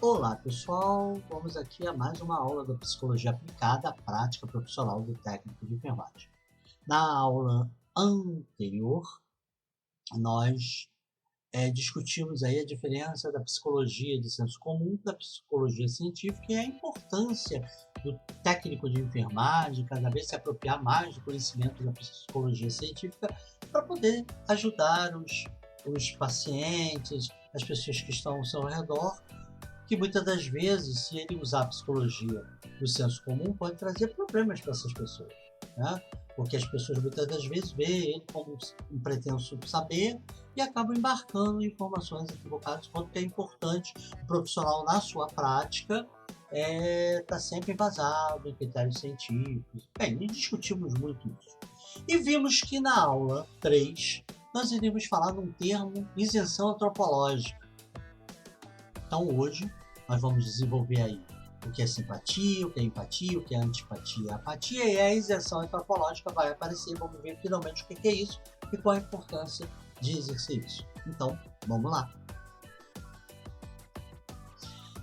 Olá pessoal, vamos aqui a mais uma aula da Psicologia Aplicada à Prática Profissional do Técnico de Enfermagem. Na aula anterior, nós discutimos aí a diferença da psicologia de senso comum da psicologia científica e a importância do técnico de enfermagem cada vez se apropriar mais do conhecimento da psicologia científica para poder ajudar os pacientes, as pessoas que estão ao seu redor, que muitas das vezes, se ele usar a psicologia do senso comum, pode trazer problemas para essas pessoas, né? Porque as pessoas muitas das vezes veem ele como um pretenso saber e acabam embarcando em informações equivocadas, quanto que é importante o profissional na sua prática tá sempre embasado em critérios científicos. Bem, e discutimos muito isso. E vimos que na aula 3 nós iríamos falar de um termo isenção antropológica. Então hoje nós vamos desenvolver aí o que é simpatia, o que é empatia, o que é antipatia, apatia, e a isenção antropológica vai aparecer. Vamos ver finalmente o que é isso e qual a importância de exercer isso. Então, vamos lá.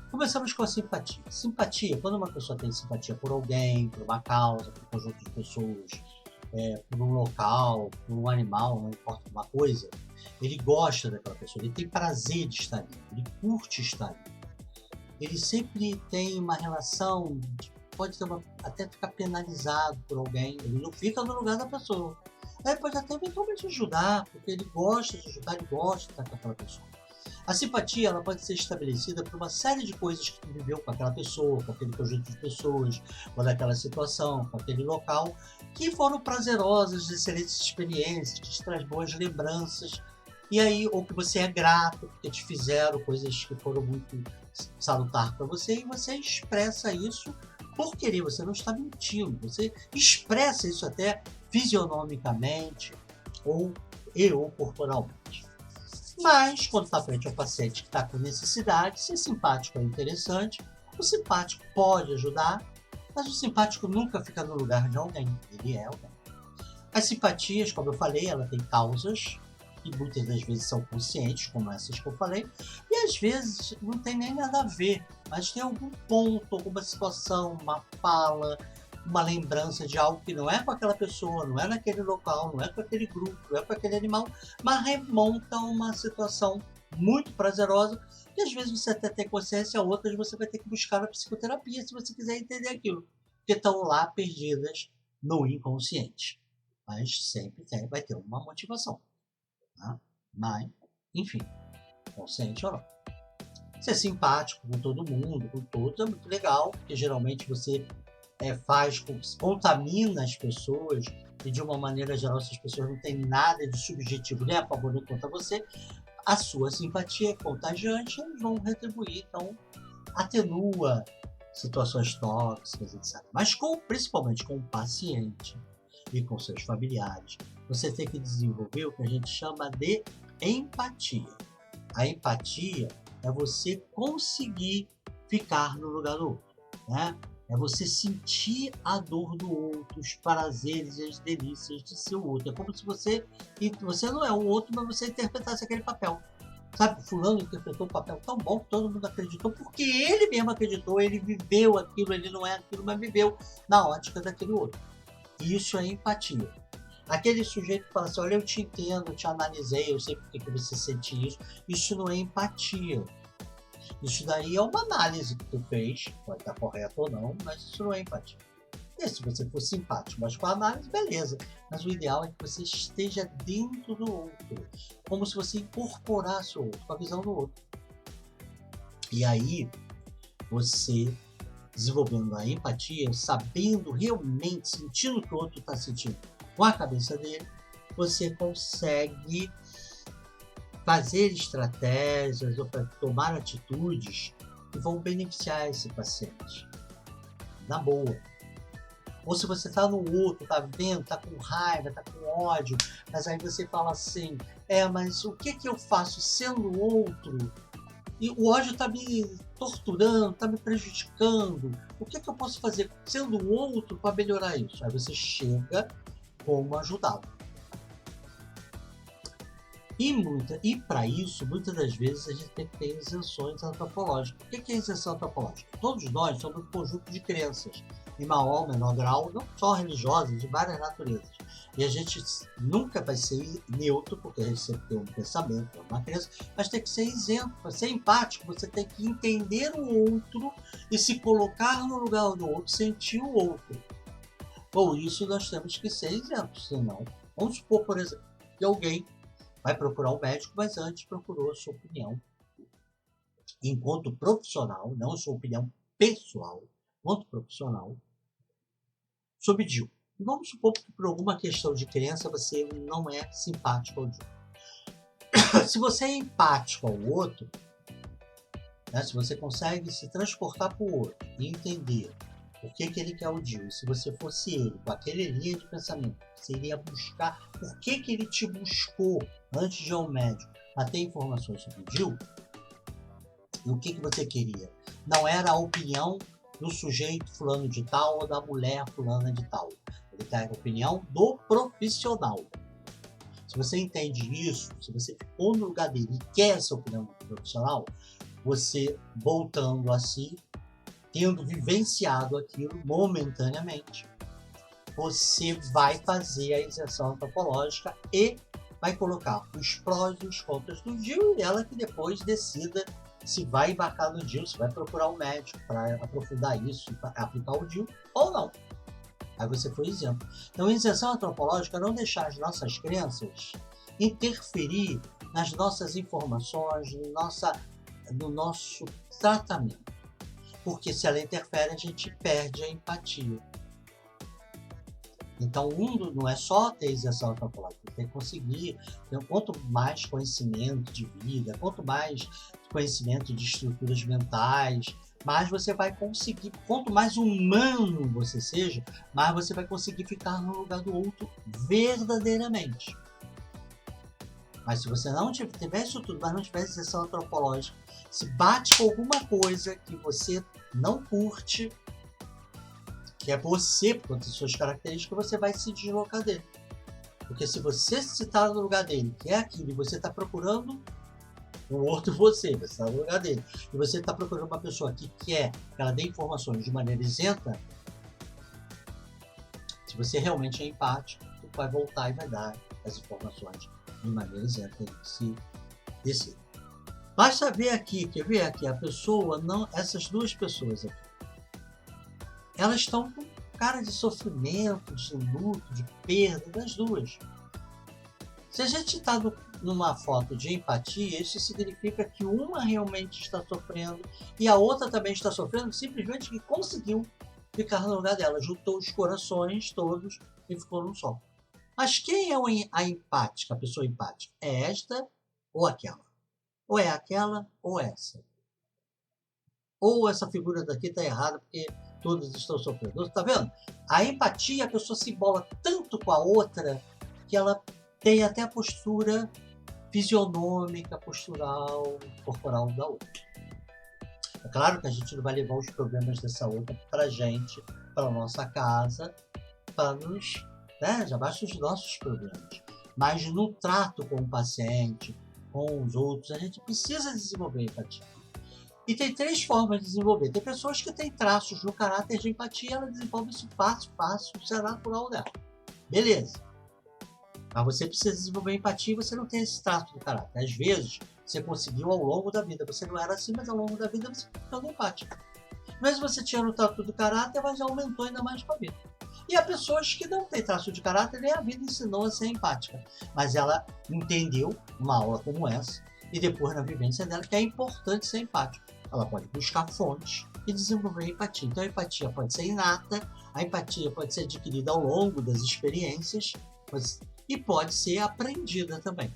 Começamos com a simpatia. Simpatia, quando uma pessoa tem simpatia por alguém, por uma causa, por um conjunto de pessoas, por um local, por um animal, não importa uma coisa, ele gosta daquela pessoa, ele tem prazer de estar ali, ele curte estar ali. Ele sempre tem uma relação, pode ter até ficar penalizado por alguém, ele não fica no lugar da pessoa. Ele pode até eventualmente ajudar, porque ele gosta de ajudar, ele gosta de estar com aquela pessoa. A simpatia ela pode ser estabelecida por uma série de coisas que tu viveu com aquela pessoa, com aquele conjunto de pessoas, com aquela situação, com aquele local, que foram prazerosas, excelentes experiências, que te traz boas lembranças, e aí, ou que você é grato, porque te fizeram coisas que foram muito salutar para você, e você expressa isso por querer, você não está mentindo, você expressa isso até fisionomicamente ou corporalmente. Mas, quando está frente ao paciente que está com necessidade, ser simpático é interessante, o simpático pode ajudar, mas o simpático nunca fica no lugar de alguém, ele é alguém. As simpatias, como eu falei, ela tem causas, e muitas das vezes são conscientes, como essas que eu falei, e às vezes não tem nem nada a ver, mas tem algum ponto, alguma situação, uma fala, uma lembrança de algo que não é com aquela pessoa, não é naquele local, não é com aquele grupo, não é com aquele animal, mas remonta a uma situação muito prazerosa, e às vezes você até tem consciência, outras você vai ter que buscar na psicoterapia se você quiser entender aquilo, porque estão lá perdidas no inconsciente. Mas sempre vai ter uma motivação. Tá? Mas, enfim, consciente ou não. Ser simpático com todo mundo, com todos, é muito legal, porque geralmente você contamina as pessoas, e de uma maneira geral, se as pessoas não têm nada de subjetivo nem a favor nem contra você, a sua simpatia é contagiante, eles vão retribuir, então atenua situações tóxicas, etc. Mas principalmente com o paciente e com seus familiares, você tem que desenvolver o que a gente chama de empatia. A empatia é você conseguir ficar no lugar do outro, né? É você sentir a dor do outro, os prazeres e as delícias de ser o outro. É como se você não é o outro, mas você interpretasse aquele papel. Sabe, fulano interpretou o papel tão bom que todo mundo acreditou, porque ele mesmo acreditou, ele viveu aquilo, ele não é aquilo, mas viveu na ótica daquele outro. Isso é empatia. Aquele sujeito que fala assim, olha, eu te entendo, eu te analisei, eu sei porque que você sente isso. Isso não é empatia. Isso daí é uma análise que tu fez, pode estar correto ou não, mas isso não é empatia. E se você for simpático, mas com a análise, beleza. Mas o ideal é que você esteja dentro do outro, como se você incorporasse o outro, com a visão do outro. E aí, você desenvolvendo a empatia, sabendo realmente, sentindo o que o outro está sentindo com a cabeça dele, você consegue fazer estratégias ou tomar atitudes que vão beneficiar esse paciente. Na boa. Ou se você tá no outro, tá vendo, tá com raiva, tá com ódio, mas aí você fala assim, mas o que eu faço sendo outro? E o ódio tá me torturando, tá me prejudicando. O que eu posso fazer sendo outro para melhorar isso? Aí você chega como ajudá-lo. E para isso, muitas das vezes, a gente tem que ter isenções antropológicas. O que é isenção antropológica? Todos nós somos um conjunto de crenças, em maior ou menor grau, não só religiosas, de várias naturezas. E a gente nunca vai ser neutro, porque a gente sempre tem um pensamento, uma crença, mas tem que ser isento. Para ser empático, você tem que entender o outro e se colocar no lugar do outro, sentir o outro. Por isso, nós temos que ser isentos, senão, vamos supor, por exemplo, que alguém vai procurar um médico, mas antes procurou a sua opinião enquanto profissional, não a sua opinião pessoal, enquanto profissional, sobre DIU. E vamos supor que por alguma questão de crença você não é simpático ao DIU. Se você é empático ao outro, né, se você consegue se transportar para o outro e entender por que ele quer o DIU, se você fosse ele, com aquela linha de pensamento, você iria buscar por que ele te buscou antes de ir ao médico a ter informações sobre o DIU, e o que você queria. Não era a opinião do sujeito fulano de tal ou da mulher fulana de tal. Ele quer a opinião do profissional. Se você entende isso, se você ficou no lugar dele e quer essa opinião do profissional, você voltando a si, tendo vivenciado aquilo momentaneamente, você vai fazer a isenção antropológica e vai colocar os prós e os contras do DIU, e ela que depois decida se vai embarcar no DIU, se vai procurar um médico para aprofundar isso e aplicar o DIU ou não. Aí você foi isento. Então, a isenção antropológica é não deixar as nossas crenças interferir nas nossas informações, no nosso tratamento. Porque se ela interfere, a gente perde a empatia. Então, não é só ter isenção antropológica, tem que conseguir. Então, quanto mais conhecimento de vida, quanto mais conhecimento de estruturas mentais, mais você vai conseguir. Quanto mais humano você seja, mais você vai conseguir ficar no lugar do outro verdadeiramente. Mas se você não tiver isso tudo, mas não tiver isenção antropológica, se bate com alguma coisa que você não curte, que é você, por conta das suas características, você vai se deslocar dele. Porque se você está no lugar dele, que é aquilo, e você está procurando o outro você está no lugar dele, e você está procurando uma pessoa que quer que ela dê informações de maneira isenta, se você realmente é empático, você vai voltar e vai dar as informações de maneira isenta e se decide. Basta ver aqui, quer ver aqui, a pessoa, não, essas duas pessoas aqui, elas estão com cara de sofrimento, de luto, de perda, das duas. Se a gente está numa foto de empatia, isso significa que uma realmente está sofrendo e a outra também está sofrendo, simplesmente que conseguiu ficar no lugar dela, juntou os corações todos e ficou num só. Mas quem é a empática, a pessoa empática? É esta ou aquela? Ou é aquela ou essa? Ou essa figura daqui está errada porque todos estão sofrendo. Está vendo? A empatia, a pessoa se embola tanto com a outra que ela tem até a postura fisionômica, postural, corporal da outra. É claro que a gente não vai levar os problemas dessa outra para a gente, para a nossa casa, para nos... né, já basta os nossos problemas. Mas no trato com o paciente, com os outros, a gente precisa desenvolver empatia. E tem 3 formas de desenvolver. Tem pessoas que têm traços no caráter de empatia, ela desenvolve isso fácil, isso é natural dela. Beleza. Mas você precisa desenvolver empatia e você não tem esse traço do caráter. Às vezes, você conseguiu ao longo da vida. Você não era assim, mas ao longo da vida você ficou empático. Mas você tinha no traço do caráter, mas já aumentou ainda mais com a vida. E há pessoas que não têm traço de caráter, nem a vida ensinou a ser empática. Mas ela entendeu uma aula como essa, e depois na vivência dela, que é importante ser empático. Ela pode buscar fontes e desenvolver empatia. Então a empatia pode ser inata, a empatia pode ser adquirida ao longo das experiências e pode ser aprendida também.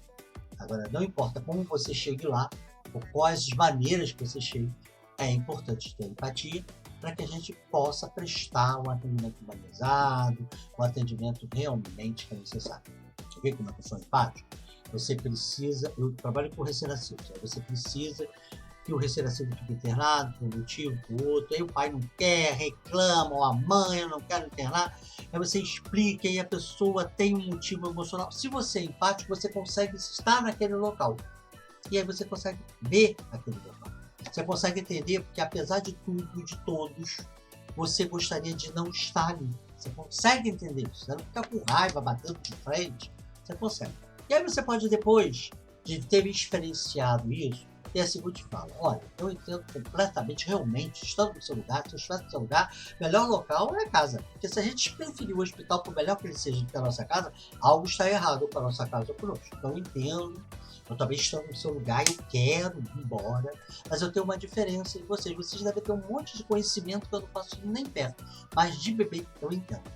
Agora, não importa como você chegue lá, ou quais maneiras que você chegue, é importante ter empatia para que a gente possa prestar um atendimento humanizado, um atendimento realmente que é necessário. Você vê como é que eu sou empático? Você precisa, eu trabalho com recém-nascidos, você precisa que o recém-nascido fica internado por um motivo, por outro, aí o pai não quer, reclama, ou a mãe, eu não quero internar, aí você explica e a pessoa tem um motivo emocional. Se você é empático, você consegue estar naquele local. E aí você consegue ver aquele local. Você consegue entender, porque apesar de tudo e de todos, você gostaria de não estar ali. Você consegue entender isso. Você não fica com raiva, batendo de frente. Você consegue. E aí você pode, depois de ter experienciado isso, ter a seguinte fala: olha, eu entendo completamente, realmente, estando no seu lugar, se eu estivesse no seu lugar, melhor local é a casa. Porque se a gente preferir o hospital, por melhor que ele seja do que a nossa casa, algo está errado com a nossa casa ou conosco. Então eu entendo, eu também estou no seu lugar, eu quero ir embora, mas eu tenho uma diferença de vocês. Vocês devem ter um monte de conhecimento que eu não faço nem perto, mas de bebê eu entendo.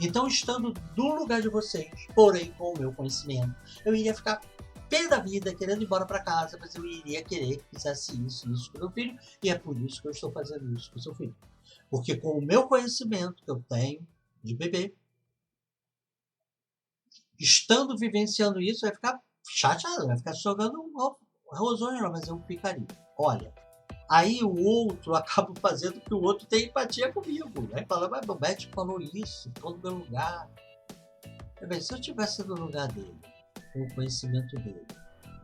Então, estando do lugar de vocês, porém com o meu conhecimento, eu iria ficar pé da vida, querendo ir embora para casa, mas eu iria querer que fizesse isso com o meu filho, e é por isso que eu estou fazendo isso com o seu filho. Porque com o meu conhecimento que eu tenho de bebê, estando vivenciando isso, vai ficar chateado, vai ficar jogando um rosonho, não, mas eu ficaria. Olha, aí o outro acaba fazendo que o outro tem empatia comigo, né? Fala, mas o médico falou isso, ficou no meu lugar. Bem, se eu estivesse no lugar dele, com o conhecimento dele,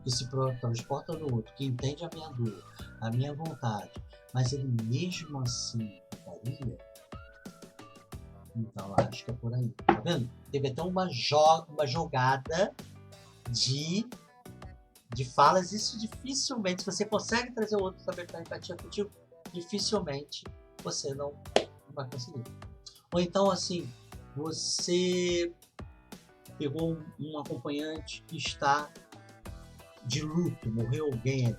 que se transporta do outro, que entende a minha dor, a minha vontade, mas ele mesmo assim ficaria, então acho que é por aí. Tá vendo? Teve até uma jogada de falas. Isso dificilmente, se você consegue trazer o outro também para empatia contigo, dificilmente você não vai conseguir. Ou então, assim, você pegou um acompanhante que está de luto, morreu alguém.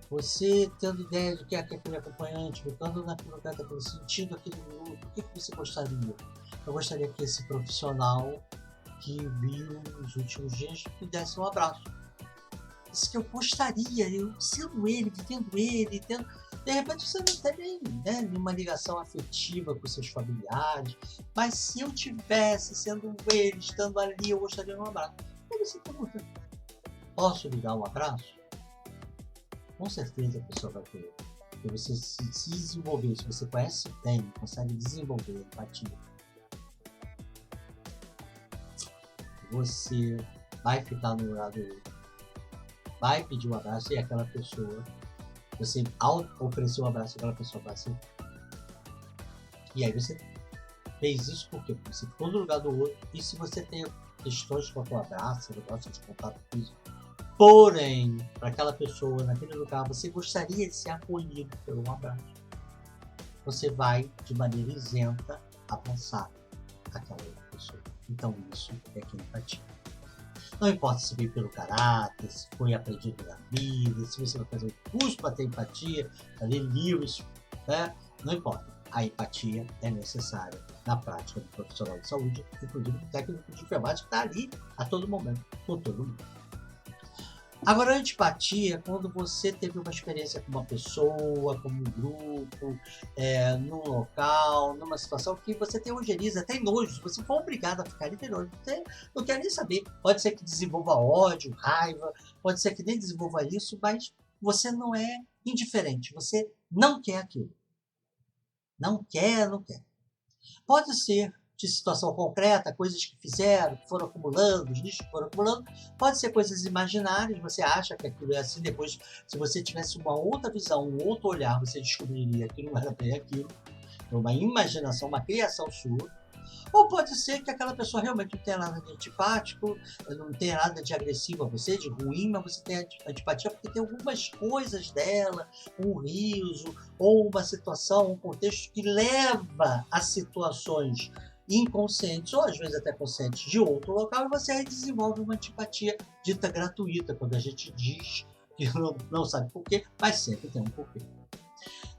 Você tendo ideia do que é aquele acompanhante, ficando naquele lugar, sentindo aquele luto, o que você gostaria? Eu gostaria que esse profissional que viu nos últimos dias me desse um abraço. Isso que eu gostaria, eu sendo ele, vivendo ele, tendo... De repente você não tem nenhuma ligação afetiva com seus familiares, mas se eu tivesse sendo ele, estando ali, eu gostaria de um abraço. Aí você pergunta: posso lhe dar um abraço? Com certeza a pessoa vai querer. Porque você se desenvolver, se você conhece bem, consegue desenvolver empatia, você vai ficar no lugar do outro, vai pedir um abraço, e aquela pessoa, você ao oferecer um abraço, aquela pessoa vai aceitar. E aí você fez isso porque você ficou no lugar do outro, e se você tem questões com o abraço, você gosta de contato físico, porém, para aquela pessoa, naquele lugar, você gostaria de ser acolhido por um abraço, você vai, de maneira isenta, abraçar aquela outra pessoa. Então isso é que é empatia. Não importa se veio pelo caráter, se foi aprendido na vida, se você vai fazer um curso para ter empatia, para ler livros, né? Não importa. A empatia é necessária na prática do profissional de saúde, inclusive do técnico de enfermagem que está ali a todo momento, com todo mundo. Agora, a antipatia é quando você teve uma experiência com uma pessoa, com um grupo, num local, numa situação que você tem ojeriza, tem nojo. Se você for obrigado a ficar ali, tem nojo. Você não quer nem saber. Pode ser que desenvolva ódio, raiva, pode ser que nem desenvolva isso, mas você não é indiferente. Você não quer aquilo. Não quer, não quer. Pode ser de situação concreta, coisas que fizeram, que foram acumulando, os lixos que foram acumulando. Pode ser coisas imaginárias, você acha que aquilo é assim, depois, se você tivesse uma outra visão, um outro olhar, você descobriria que não era bem aquilo. É uma imaginação, uma criação sua. Ou pode ser que aquela pessoa realmente não tenha nada de antipático, não tenha nada de agressivo a você, de ruim, mas você tem antipatia porque tem algumas coisas dela, um riso, ou uma situação, um contexto que leva a situações inconscientes, ou às vezes até conscientes, de outro local, e você aí desenvolve uma antipatia dita gratuita, quando a gente diz que não sabe porquê, mas sempre tem um porquê.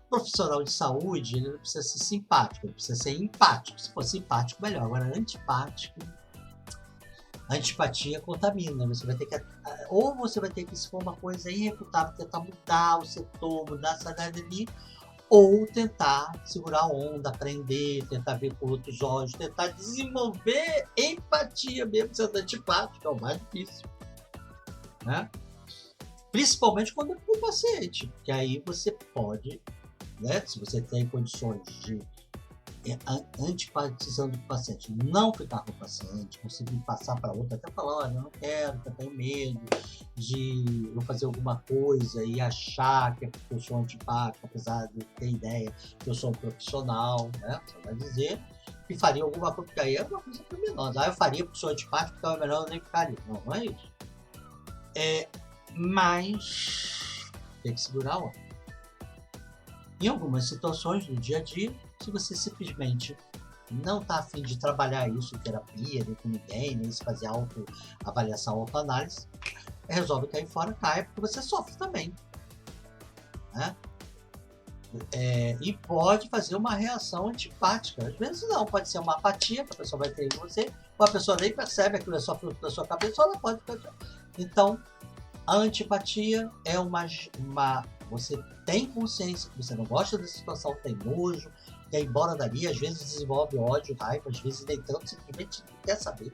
O profissional de saúde, ele não precisa ser simpático, ele precisa ser empático. Se for simpático, melhor. Agora, antipático, a antipatia contamina. Você vai ter que, ou você vai ter que, se for uma coisa irrefutável, tentar mudar o setor, mudar essa área ali, ou tentar segurar a onda, aprender, tentar ver com outros olhos, tentar desenvolver empatia mesmo sendo antipático, é o mais difícil, né? Principalmente quando é para o paciente, que aí você pode, né, se você tem condições de antipatizando com o paciente, não ficar com o paciente, conseguir passar para outra, até falar, olha, eu não quero, eu tenho medo de eu fazer alguma coisa e achar que eu sou antipático, apesar de ter ideia que eu sou um profissional, né? Você vai dizer que faria alguma coisa, porque aí é uma coisa criminosa. Ah, eu faria porque sou antipático, então é melhor eu nem ficaria. Não, não é isso. Mas tem que segurar a onda. Em algumas situações do dia a dia, se você simplesmente não está afim de trabalhar isso em terapia, nem com ninguém, nem se fazer autoavaliação, autoanálise, resolve cair fora, cai, porque você sofre também. Né? E pode fazer uma reação antipática. Às vezes não, pode ser uma apatia que a pessoa vai ter em você, ou a pessoa nem percebe aquilo é só fruto da sua cabeça, ou ela pode. Então, a antipatia é você tem consciência que você não gosta da situação, tem nojo, quer ir embora dali, às vezes desenvolve ódio, raiva, às vezes nem tanto, simplesmente não quer saber.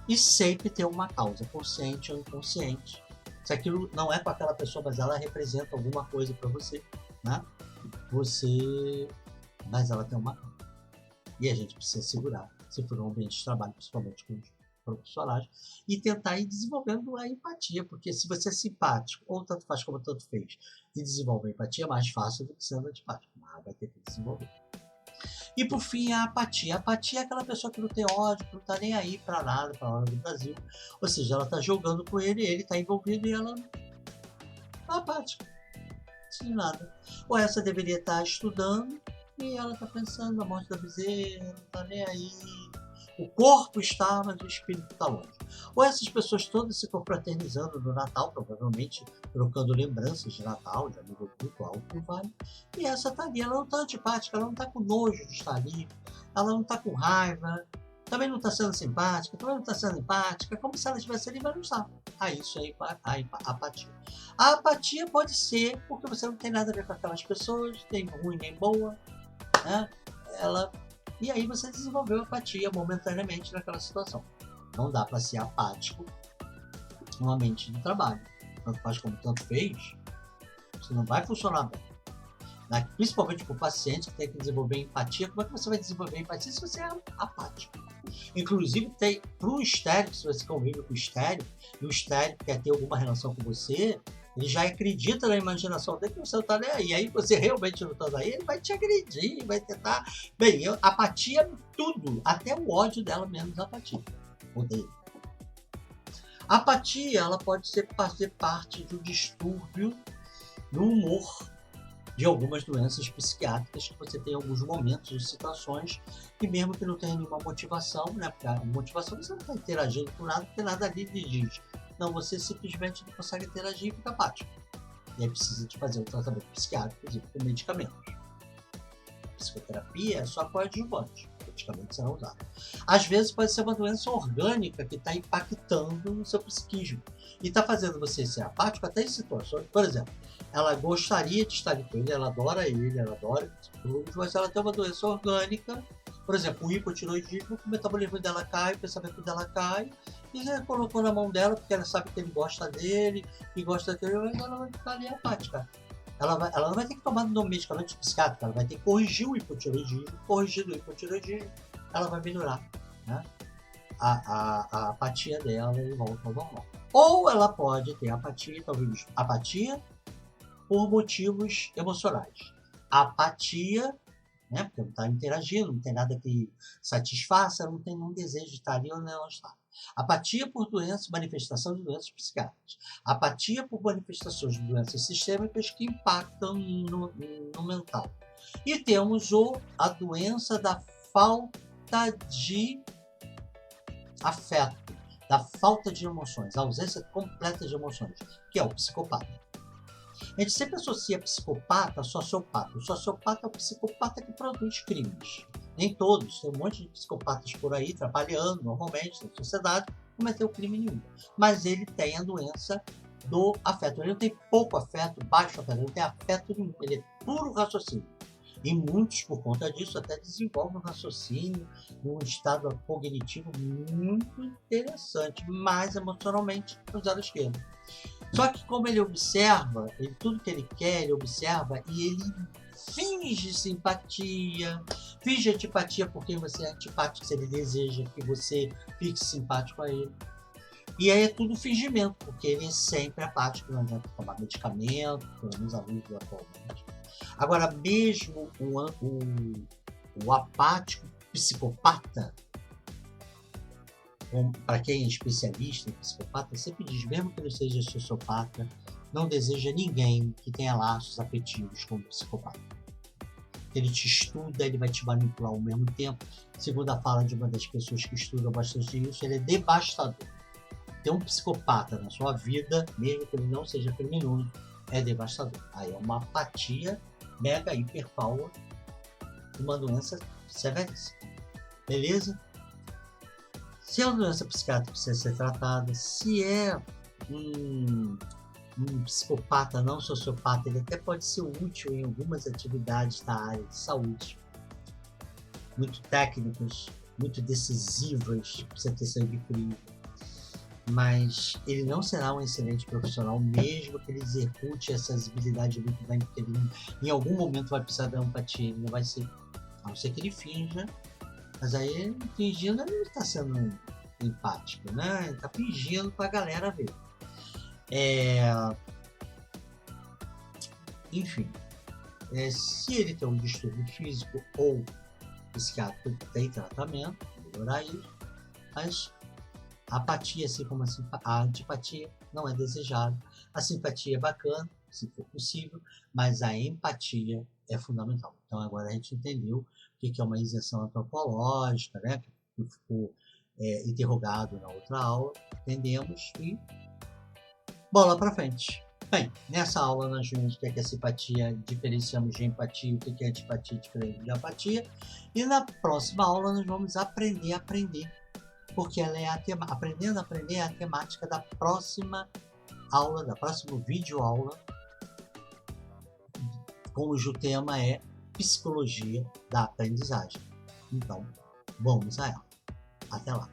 E sempre tem uma causa, consciente ou inconsciente. Se aquilo não é com aquela pessoa, mas ela representa alguma coisa para você, né? Mas ela tem uma causa. E a gente precisa segurar, se for um ambiente de trabalho, principalmente com os profissionais, e tentar ir desenvolvendo a empatia, porque se você é simpático, ou tanto faz como tanto fez, e desenvolve a empatia, é mais fácil do que sendo antipático, mas vai ter que desenvolver. E por fim, a apatia. A apatia é aquela pessoa que não tem ódio, que não tá nem aí para nada, para hora do Brasil. Ou seja, ela tá jogando com ele tá envolvido e ela tá apática. Sem nada. Ou essa deveria estar estudando e ela tá pensando na morte da bezerra, não tá nem aí. O corpo está, mas o espírito está longe. Ou essas pessoas todas se confraternizando no Natal, provavelmente trocando lembranças de Natal, de amigo oculto, algo que vale. E essa está ali, ela não está antipática, ela não está com nojo de estar ali, ela não está com raiva, também não está sendo simpática, também não está sendo empática, como se ela estivesse ali, mas não está. Isso é a apatia. A apatia pode ser porque você não tem nada a ver com aquelas pessoas, nem ruim nem boa, né? E aí você desenvolveu apatia momentaneamente naquela situação. Não dá para ser apático no ambiente de trabalho. Tanto faz como tanto fez, você não vai funcionar bem. Principalmente para o paciente que tem que desenvolver empatia. Como é que você vai desenvolver empatia se você é apático? Inclusive, para o histérico, se você convive com o histérico, e o histérico quer ter alguma relação com você, ele já acredita na imaginação dele que você não está nem aí. Aí você realmente não está aí, ele vai te agredir, vai tentar. Bem, apatia tudo, até o ódio dela menos apatia. Odeio. A apatia, ela pode fazer parte do distúrbio no humor de algumas doenças psiquiátricas, que você tem alguns momentos e situações que mesmo que não tenha nenhuma motivação, né? Porque a motivação você não está interagindo com nada, porque nada ali lhe diz. Não, você simplesmente não consegue interagir e fica apático. E aí precisa de fazer um tratamento psiquiátrico, inclusive com medicamentos. Psicoterapia é só coadjuvante, medicamentos serão usados. Às vezes pode ser uma doença orgânica que está impactando no seu psiquismo e está fazendo você ser apático até em situações, por exemplo, ela gostaria de estar com ele, ela adora psicólogos, mas ela tem uma doença orgânica, por exemplo, o hipotiroidismo, o metabolismo dela cai, o pensamento dela cai, e já colocou na mão dela porque ela sabe que ele gosta dele, e gosta dele, mas ela vai ficar ali apática. Ela não vai ter que tomar no medicamento psiquiátrico, ela vai ter que corrigir o hipotiroidismo, corrigindo o hipotiroidismo, ela vai melhorar, né? A apatia dela e volta ao normal. Ou ela pode ter apatia, talvez apatia por motivos emocionais. Apatia, né, porque não está interagindo, não tem nada que satisfaça, não tem nenhum desejo de estar ali ou não estar. Apatia por doenças, manifestação de doenças psiquiátricas. Apatia por manifestações de doenças sistêmicas que impactam no mental. E temos a doença da falta de afeto, da falta de emoções, a ausência completa de emoções, que é o psicopata. A gente sempre associa psicopata a sociopata. O sociopata é o psicopata que produz crimes. Nem todos, tem um monte de psicopatas por aí trabalhando normalmente na sociedade, não cometeu crime nenhum. Mas ele tem a doença do afeto. Ele não tem pouco afeto, baixo afeto, ele não tem afeto nenhum, ele é puro raciocínio. E muitos, por conta disso, até desenvolvem um raciocínio, um estado cognitivo muito interessante, mas emocionalmente no zero esquerdo. Só que como ele observa, tudo que ele quer, ele observa e ele finge simpatia, finge antipatia porque você é antipático, se ele deseja que você fique simpático a ele. E aí é tudo fingimento, porque ele é sempre apático, não adianta tomar medicamento, pelo menos a luz do atualmente. Agora, mesmo o apático psicopata, para quem é especialista em psicopata, sempre diz, mesmo que não seja sociopata, não deseja ninguém que tenha laços afetivos com o psicopata. Ele te estuda, ele vai te manipular ao mesmo tempo. Segundo a fala de uma das pessoas que estudam bastante isso, ele é devastador. Ter um psicopata na sua vida, mesmo que ele não seja criminoso, é devastador. Aí é uma apatia mega hiper power, uma doença severíssima. Beleza? Se é uma doença psiquiátrica, precisa ser tratada. Se é um psicopata, não sociopata, ele até pode ser útil em algumas atividades da área de saúde. Muito técnicas, muito decisivas, precisa ter sangue frio. Mas ele não será um excelente profissional, mesmo que ele execute essas habilidades muito bem, porque ele em algum momento vai precisar da empatia, ele não vai ser, a não ser que ele finja, mas aí fingindo ele está sendo empático, né? Ele está fingindo para a galera ver. Enfim, se ele tem um distúrbio físico ou psiquiátrico, tem tratamento, melhorar isso, mas a apatia, assim como a antipatia, não é desejada. A simpatia é bacana, se for possível, mas a empatia é fundamental. Então agora a gente entendeu o que é uma isenção antropológica, né? Que ficou interrogado na outra aula, entendemos e bola para frente. Bem, nessa aula nós vimos o que é simpatia, diferenciamos de empatia, o que é antipatia diferente de apatia, e na próxima aula nós vamos aprender, porque ela é aprendendo a aprender é a temática da próxima aula, da próxima videoaula, cujo tema é psicologia da aprendizagem. Então, vamos a ela. Até lá.